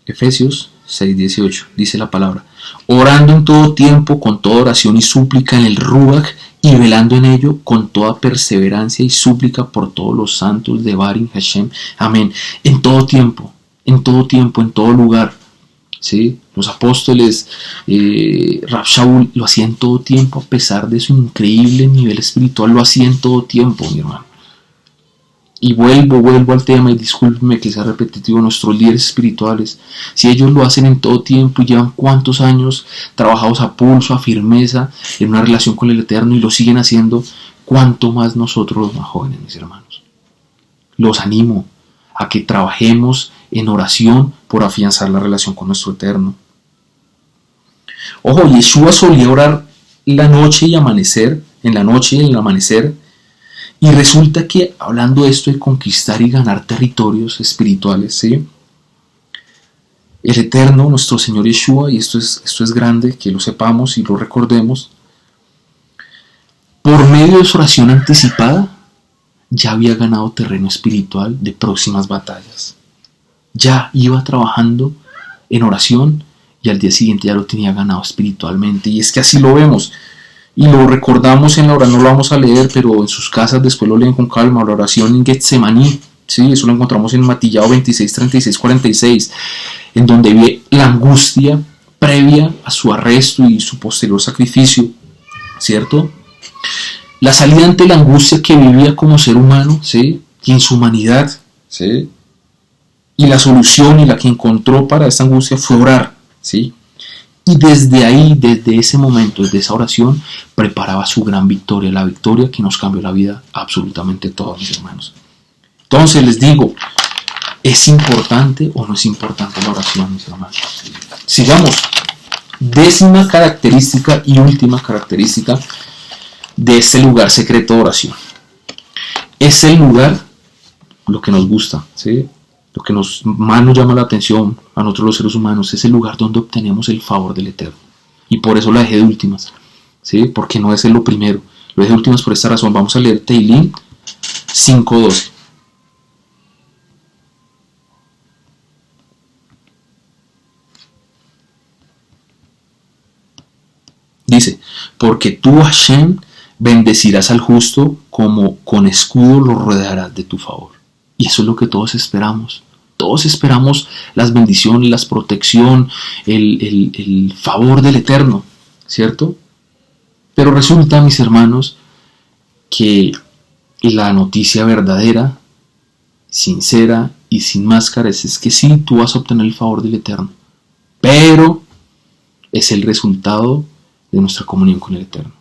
Efesios 6:18 dice la palabra: orando en todo tiempo con toda oración y súplica en el Ruach, y velando en ello con toda perseverancia y súplica por todos los santos de Barim Hashem. Amén. En todo tiempo, en todo lugar, ¿sí? Los apóstoles, Rab Shaul lo hacía en todo tiempo, a pesar de su increíble nivel espiritual, lo hacía en todo tiempo, mi hermano. Y vuelvo al tema, y discúlpeme que sea repetitivo. Nuestros líderes espirituales, si ellos lo hacen en todo tiempo y llevan cuántos años trabajados a pulso, a firmeza, en una relación con el Eterno, y lo siguen haciendo, cuánto más nosotros los más jóvenes, mis hermanos. Los animo a que trabajemos en oración por afianzar la relación con nuestro Eterno. Ojo, Yeshua solía orar la noche y amanecer, en la noche y en el amanecer. Y resulta que, hablando de esto de conquistar y ganar territorios espirituales, ¿sí? El Eterno, nuestro Señor Yeshua, y esto es grande que lo sepamos y lo recordemos, por medio de su oración anticipada, ya había ganado terreno espiritual de próximas batallas. Ya iba trabajando en oración y al día siguiente ya lo tenía ganado espiritualmente. Y es que así lo vemos. Y lo recordamos en la oración, no lo vamos a leer, pero en sus casas después lo leen con calma, la oración en Getsemaní, ¿sí? Eso lo encontramos en Matillao 26, 36, 46, en donde ve la angustia previa a su arresto y su posterior sacrificio, ¿cierto? La salida ante la angustia que vivía como ser humano, ¿sí? Y en su humanidad, ¿sí? Y la solución y la que encontró para esta angustia fue orar, ¿sí? Y desde ahí, desde ese momento, desde esa oración, preparaba su gran victoria, la victoria que nos cambió la vida absolutamente todos, mis hermanos. Entonces les digo, ¿es importante o no es importante la oración, mis hermanos? Sigamos. 10ª característica y última característica de este lugar secreto de oración. Es el lugar, lo que nos gusta, ¿sí? Lo que más nos llama la atención a nosotros los seres humanos, es el lugar donde obtenemos el favor del Eterno. Y por eso la dejé de últimas, ¿sí? Porque no es lo primero. Lo dejé de últimas por esta razón. Vamos a leer Tehilim 5:12. Dice, porque tú, Hashem, bendecirás al justo como con escudo lo rodearás de tu favor. Y eso es lo que todos esperamos. Todos esperamos las bendiciones, la protección, el favor del Eterno, ¿cierto? Pero resulta, mis hermanos, que la noticia verdadera, sincera y sin máscaras es que sí, tú vas a obtener el favor del Eterno. Pero es el resultado de nuestra comunión con el Eterno.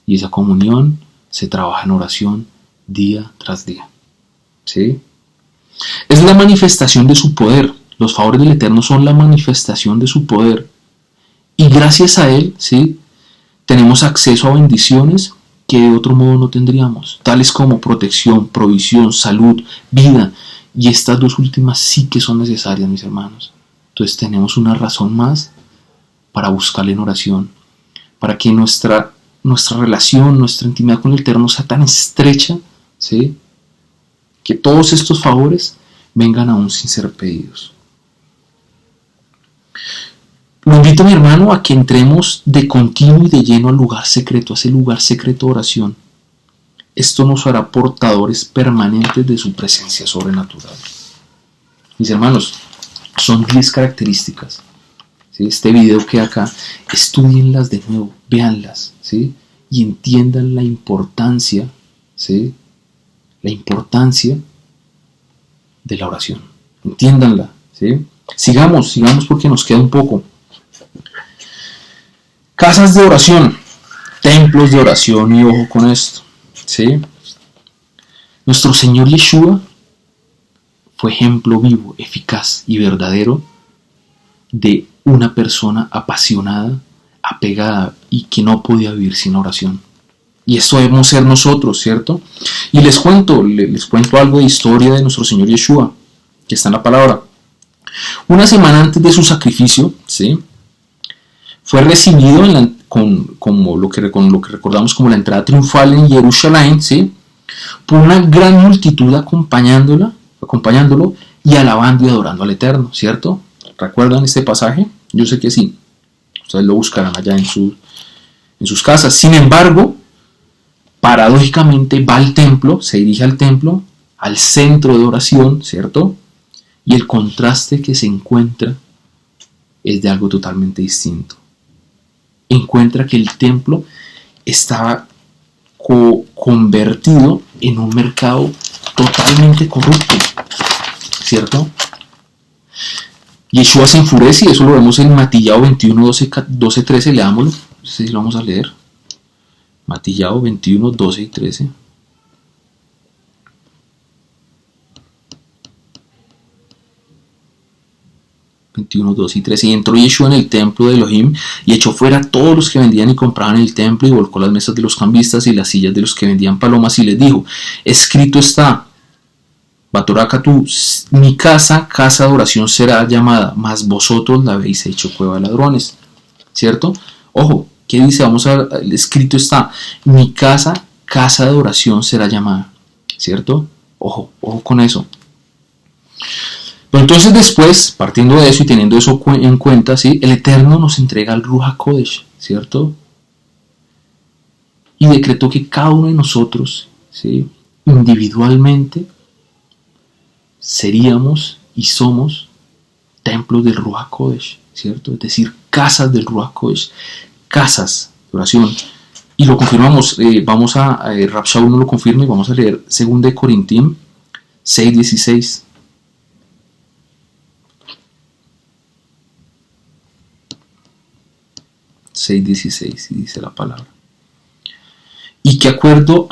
Y esa comunión se trabaja en oración día tras día. ¿Sí? Es la manifestación de su poder. Los favores del Eterno son la manifestación de su poder. Y gracias a Él, ¿sí?, tenemos acceso a bendiciones que de otro modo no tendríamos, tales como protección, provisión, salud, vida. Y estas dos últimas sí que son necesarias, mis hermanos. Entonces tenemos una razón más para buscarle en oración, para que nuestra relación, nuestra intimidad con el Eterno sea tan estrecha, ¿sí?, que todos estos favores vengan aún sin ser pedidos. Lo invito, mi hermano, a que entremos de continuo y de lleno al lugar secreto, a ese lugar secreto de oración. Esto nos hará portadores permanentes de su presencia sobrenatural. Mis hermanos, son 10 características. ¿Sí? Este video que acá, estudienlas de nuevo, véanlas, ¿sí?, y entiendan la importancia, ¿sí?, la importancia de la oración. Entiéndanla, ¿sí? Sigamos porque nos queda un poco. Casas de oración, templos de oración, y ojo con esto, ¿sí? Nuestro Señor Yeshua fue ejemplo vivo, eficaz y verdadero de una persona apasionada, apegada y que no podía vivir sin oración. Y esto debemos ser nosotros, ¿cierto? Y les cuento algo de historia de nuestro Señor Yeshua, que está en la palabra. Una semana antes de su sacrificio, ¿sí?, fue recibido con lo que recordamos como la entrada triunfal en Jerusalén, ¿sí?, por una gran multitud acompañándolo y alabando y adorando al Eterno, ¿cierto? ¿Recuerdan este pasaje? Yo sé que sí. Ustedes lo buscarán allá en sus casas. Sin embargo, paradójicamente va al templo, se dirige al templo, al centro de oración, ¿cierto? Y el contraste que se encuentra es de algo totalmente distinto. Encuentra que el templo estaba convertido en un mercado totalmente corrupto, ¿cierto? Yeshua se enfurece, y eso lo vemos en Matillao 21, 12, 13, leámoslo, no sé si lo vamos a leer. Matillao 21, 12 y 13. Y entró Yeshua en el templo de Elohim y echó fuera a todos los que vendían y compraban en el templo, y volcó las mesas de los cambistas y las sillas de los que vendían palomas, y les dijo: escrito está, Batoracatú, mi casa de oración será llamada, mas vosotros la habéis hecho cueva de ladrones. ¿Cierto? Ojo, ¿qué dice? Escrito está, mi casa de oración será llamada. ¿Cierto? Ojo con eso. Pero entonces después, partiendo de eso y teniendo eso en cuenta, ¿sí?, el Eterno nos entrega el Ruach HaKodesh, ¿cierto? Y decretó que cada uno de nosotros, ¿sí?, individualmente seríamos y somos templos del Ruach HaKodesh, ¿cierto? Es decir, casas del Ruach HaKodesh, casas de oración. Y lo confirmamos, vamos a, Rab Shaul nos lo confirma y vamos a leer 2 Corintios 6:16. Y dice la palabra: ¿y qué acuerdo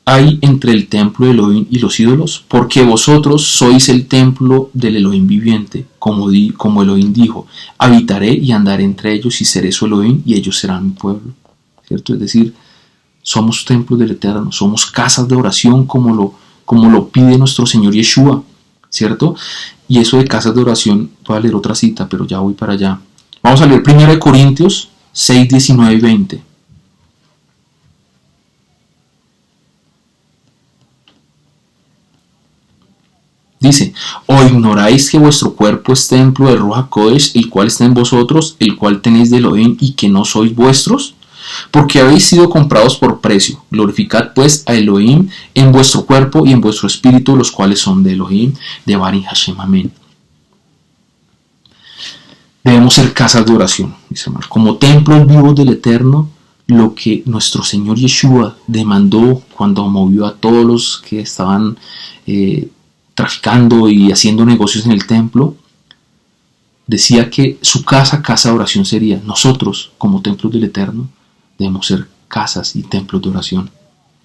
hay entre el templo de Elohim y los ídolos? Porque vosotros sois el templo del Elohim viviente, como Elohim dijo: habitaré y andaré entre ellos y seré su Elohim y ellos serán mi pueblo, ¿cierto? Es decir, somos templos del Eterno, somos casas de oración como lo pide nuestro Señor Yeshua, ¿cierto? Y eso de casas de oración, voy a leer otra cita, pero ya voy para allá. Vamos a leer 1 Corintios 6, 19 y 20. Dice: ¿o ignoráis que vuestro cuerpo es templo del Ruach HaKodesh, el cual está en vosotros, el cual tenéis de Elohim, y que no sois vuestros? Porque habéis sido comprados por precio. Glorificad pues a Elohim en vuestro cuerpo y en vuestro espíritu, los cuales son de Elohim, de Bari Hashem. Amén. Debemos ser casas de oración, mis hermanos, como templos vivos del Eterno, lo que nuestro Señor Yeshua demandó cuando movió a todos los que estaban traficando y haciendo negocios en el templo. Decía que su casa de oración sería. Nosotros, como templos del Eterno, debemos ser casas y templos de oración.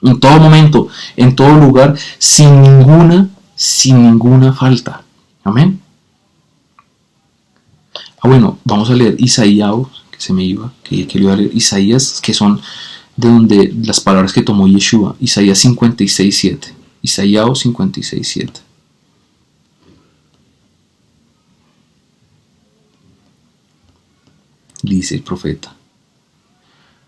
En todo momento, en todo lugar, sin ninguna falta. Amén. Bueno, vamos a leer Isaías, que se me iba, que quería leer Isaías, que son de donde las palabras que tomó Yeshua. Isaías 56:7. Isaías 56:7. Dice el profeta: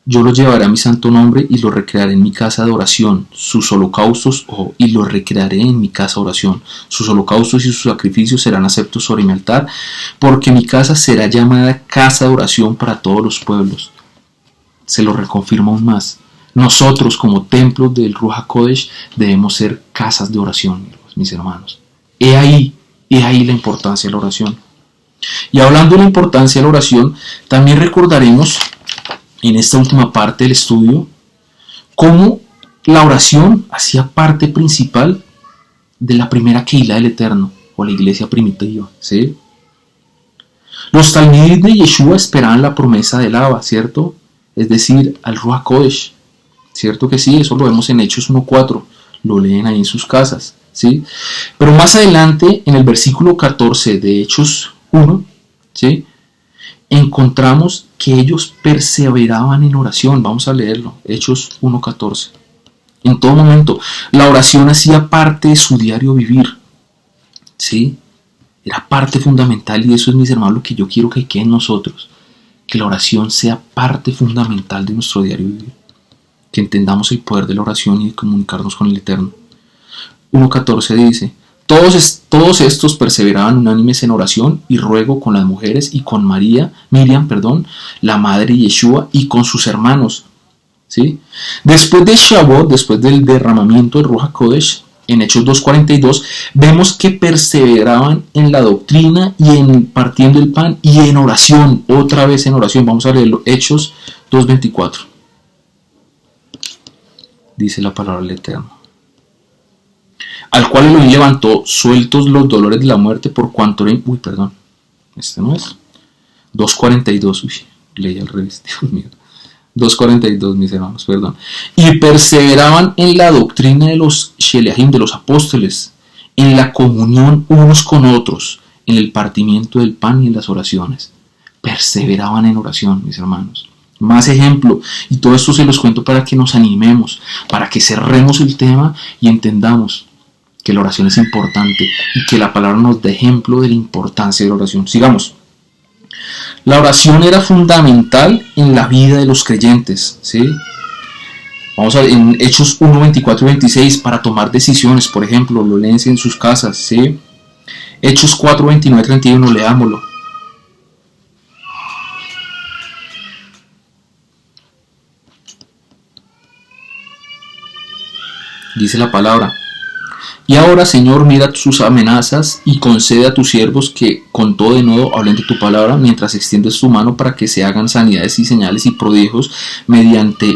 yo los llevaré a mi santo nombre y los recrearé en mi casa de oración. Sus holocaustos, y los recrearé en mi casa de oración. Sus holocaustos y sus sacrificios serán aceptos sobre mi altar, porque mi casa será llamada casa de oración para todos los pueblos. Se lo reconfirmo aún más. Nosotros, como templos del Ruach HaKodesh, debemos ser casas de oración, mis hermanos. He ahí la importancia de la oración. Y hablando de la importancia de la oración, también recordaremos en esta última parte del estudio cómo la oración hacía parte principal de la primera Keilah del Eterno, o la iglesia primitiva, ¿sí? Los talmidim de Yeshua esperaban la promesa del Abba, ¿cierto? Es decir, al Ruach HaKodesh, ¿cierto que sí? Eso lo vemos en Hechos 1:4, lo leen ahí en sus casas, ¿sí? Pero más adelante, en el versículo 14 de Hechos 1, ¿sí?, encontramos que ellos perseveraban en oración. Vamos a leerlo, Hechos 1:14. En todo momento, la oración hacía parte de su diario vivir, ¿sí? Era parte fundamental, y eso es, mis hermanos, lo que yo quiero que quede en nosotros, que la oración sea parte fundamental de nuestro diario vivir, que entendamos el poder de la oración y de comunicarnos con el Eterno. 1:14 dice: Todos estos perseveraban unánimes en oración y ruego con las mujeres y con Miriam, la madre de Yeshua, y con sus hermanos, ¿sí? Después de Shavuot, después del derramamiento del Ruach HaKodesh, en Hechos 2:42, vemos que perseveraban en la doctrina y en partiendo el pan y en oración, otra vez en oración. Vamos a leerlo, Hechos 2:24. Dice la palabra del Eterno: al cual Elohim levantó sueltos los dolores de la muerte, por cuanto era... este no es. 2:42, leí al revés, Dios mío. 2:42, mis hermanos, perdón. Y perseveraban en la doctrina de los Sheliahim, de los apóstoles, en la comunión unos con otros, en el partimiento del pan y en las oraciones. Perseveraban en oración, mis hermanos. Más ejemplo, y todo esto se los cuento para que nos animemos, para que cerremos el tema y entendamos que la oración es importante y que la palabra nos da ejemplo de la importancia de la oración. Sigamos. La oración era fundamental en la vida de los creyentes, ¿sí? Vamos a ver en Hechos 1, 24 y 26 para tomar decisiones, por ejemplo, lo leen en sus casas, ¿sí? Hechos 4, 29 y 31, leámoslo. Dice la palabra: y ahora, Señor, mira sus amenazas y concede a tus siervos que con todo de nuevo hablen de tu palabra, mientras extiendes tu mano para que se hagan sanidades y señales y prodigios mediante